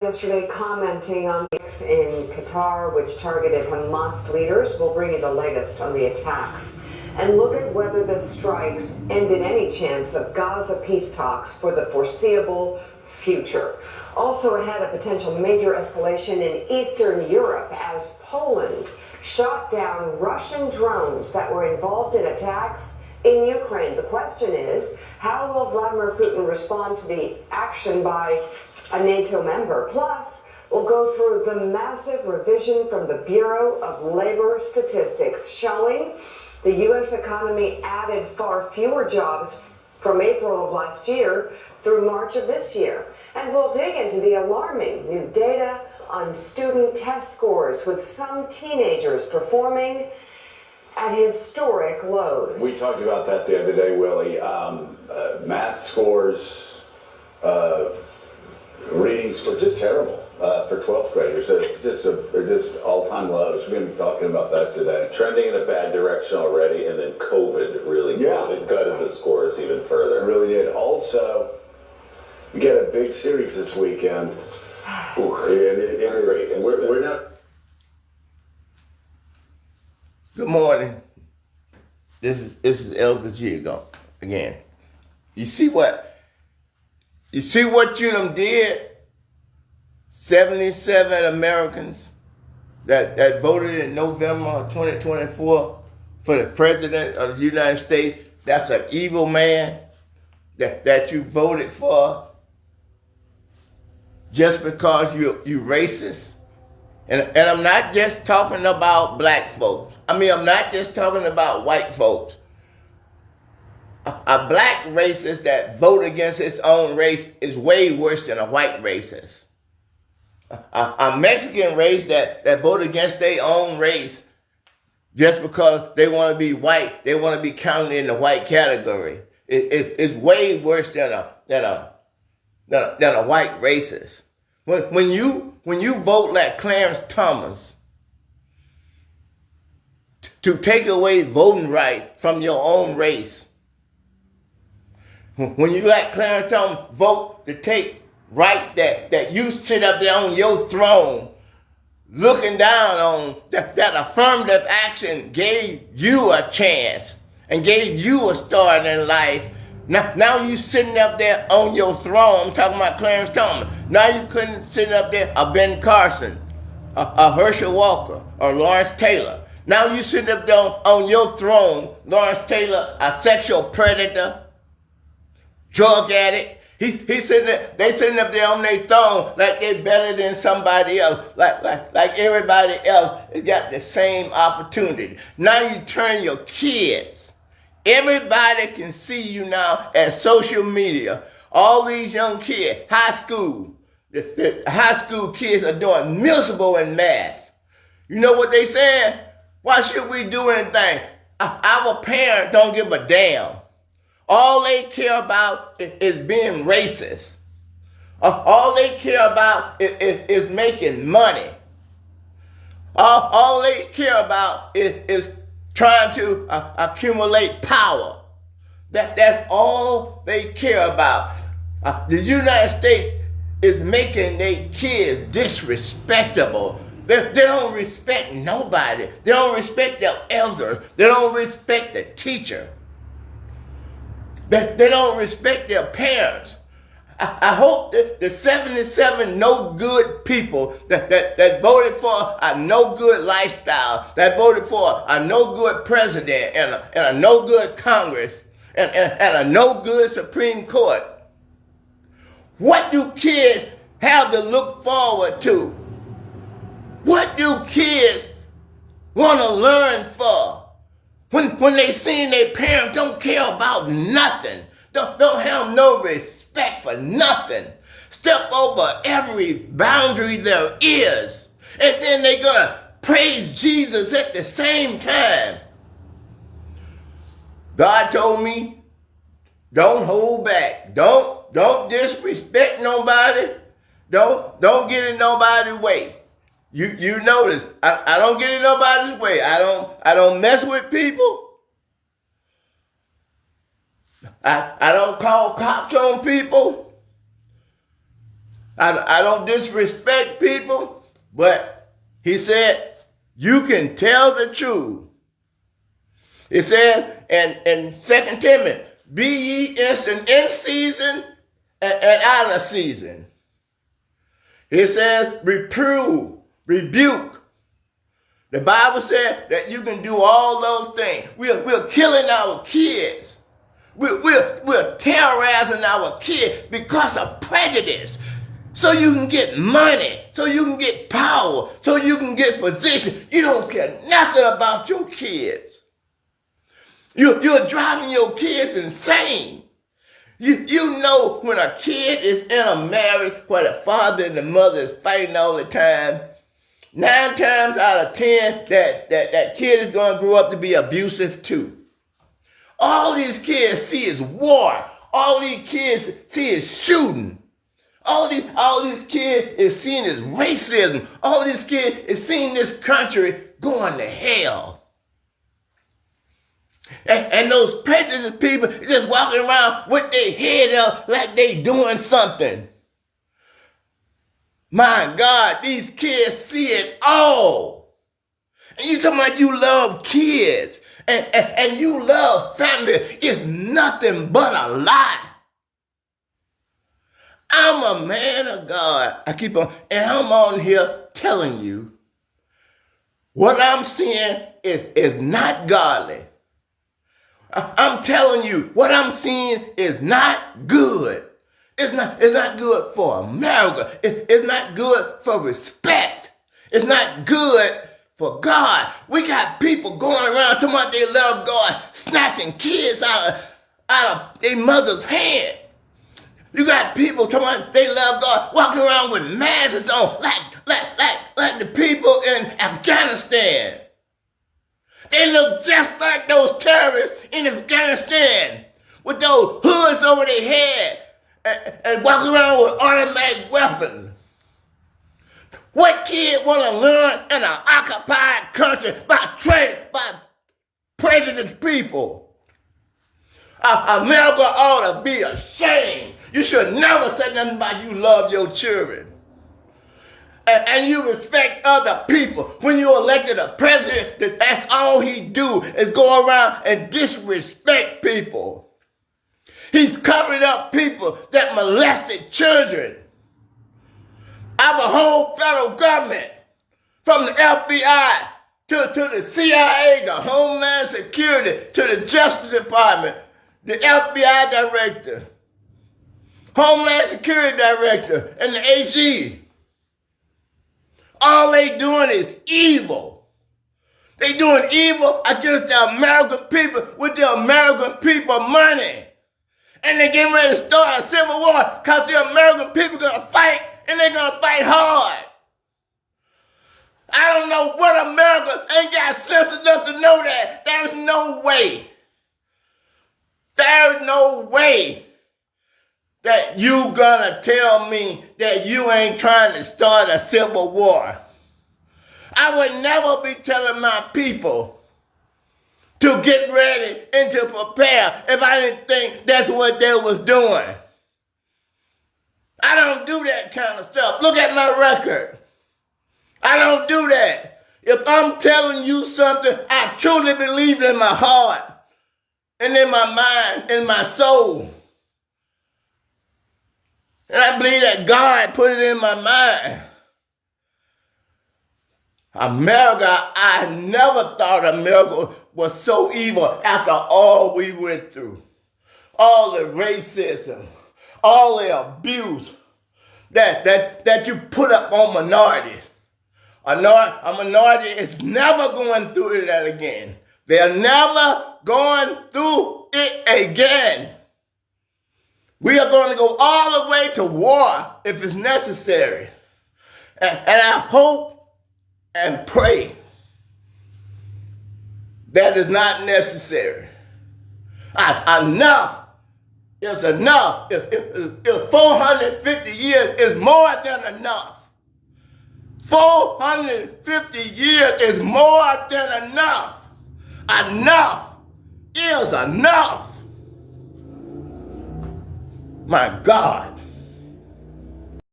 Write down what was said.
yesterday commenting on attacks in Qatar, which targeted Hamas leaders. We'll bring you the latest on the attacks and look at whether the strikes ended any chance of Gaza peace talks for the foreseeable future. Also ahead, a potential major escalation in Eastern Europe as Poland shot down Russian drones that were involved in attacks in Ukraine. The question is, how will Vladimir Putin respond to the action by a NATO member? Plus, we'll go through the massive revision from the Bureau of Labor Statistics showing the U.S. economy added far fewer jobs from April of last year through March of this year. And we'll dig into the alarming new data on student test scores, with some teenagers performing at historic lows. We talked about that the other day, Willie. Math scores, reading scores, just terrible for 12th graders. Just all-time lows. We're going to be talking about that today. Trending in a bad direction already, and then COVID really gutted the scores even further. It really did. Also, we got a big series this weekend. Great. And we're not. Good morning. This is Elder G again. You see what you done did? 77 Americans that voted in November of 2024 for the president of the United States. That's an evil man that you voted for just because you racist. And I'm not just talking about black folks. I'm not just talking about white folks. A black racist that vote against his own race is way worse than a white racist. A Mexican race that vote against their own race just because they want to be white, they want to be counted in the white category. It's way worse than a white racist. When you vote like Clarence Thomas to take away voting rights from your own race, when you like Clarence Thomas vote to take rights that you sit up there on your throne looking down on, that affirmative action gave you a chance and gave you a start in life. Now you sitting up there on your throne. I'm talking about Clarence Thomas. Now you couldn't sit up there a Ben Carson, a Herschel Walker, or Lawrence Taylor. Now you sitting up there on your throne, Lawrence Taylor, a sexual predator, drug addict. He's sitting there, they sitting up there on their throne like they're better than somebody else, like everybody else has got the same opportunity. Now you turn your kids. Everybody can see you now at social media. All these young kids, high school, the high school kids are doing miserable in math. You know what they saying? Why should we do anything? Our parents don't give a damn. All they care about is being racist. All they care about is making money. All they care about is trying to accumulate power. That's all they care about. The United States is making their kids disrespectable. They don't respect nobody. They don't respect their elders. They don't respect the teacher. They don't respect their parents. I hope that the 77 no good people that voted for a no good lifestyle, that voted for a no good president and a no good Congress and a no good Supreme Court. What do kids have to look forward to? What do kids want to learn for? When they seen their parents don't care about nothing, don't have no respect for nothing, step over every boundary there is, and then they're gonna praise Jesus at the same time. God told me, don't hold back, don't disrespect nobody, don't get in nobody's way. You notice, I don't get in nobody's way. I don't mess with people. I don't call cops on people. I don't disrespect people, but he said, you can tell the truth. It says in 2 Timothy, be ye instant in season and out of season. It says, reprove, rebuke. The Bible said that you can do all those things. We're killing our kids. We're terrorizing our kids because of prejudice. So you can get money, so you can get power, so you can get position. You don't care nothing about your kids. You're driving your kids insane. You know when a kid is in a marriage where the father and the mother is fighting all the time, 9 times out of 10 that kid is going to grow up to be abusive too. All these kids see is war. All these kids see is shooting. All these kids is seeing is racism. All these kids is seeing this country going to hell. And those prejudiced people just walking around with their head up like they doing something. My God, these kids see it all. And you talking about you love kids and you love family. It's nothing but a lie. I'm a man of God. I keep on, and I'm on here telling you what I'm seeing is not godly. I'm telling you, what I'm seeing is not good. It's not good for America. It's not good for respect. It's not good for God. We got people going around talking about they love God, snatching kids out of their mother's hand. You got people talking about they love God, walking around with masks on, like the people in Afghanistan. They look just like those terrorists in Afghanistan with those hoods over their head and walking around with automatic weapons. What kid want to learn in an occupied country by prejudiced people? America ought to be ashamed. You should never say nothing about you love your children. And you respect other people. When you elected a president, that's all he do is go around and disrespect people. He's covering up people that molested children. Our whole federal government, from the FBI to the CIA, the Homeland Security, to the Justice Department, the FBI director, Homeland Security director, and the AG. All they doing is evil. They doing evil against the American people with the American people money. And they getting ready to start a civil war because the American people gonna fight, and they're gonna fight hard. I don't know what America ain't got sense enough to know that. There's no way. There's no way that you gonna tell me that you ain't trying to start a civil war. I would never be telling my people to get ready and to prepare if I didn't think that's what they was doing. I don't do that kind of stuff. Look at my record. I don't do that. If I'm telling you something, I truly believe in my heart and in my mind and my soul. And I believe that God put it in my mind. America, I never thought America was so evil after all we went through. All the racism, all the abuse that you put up on minorities. A minority is never going through that again. They're never going through it again. We are going to go all the way to war if it's necessary. And I hope and pray that is not necessary. Enough is enough. If 450 years is more than enough. 450 years is more than enough. Enough is enough. My God.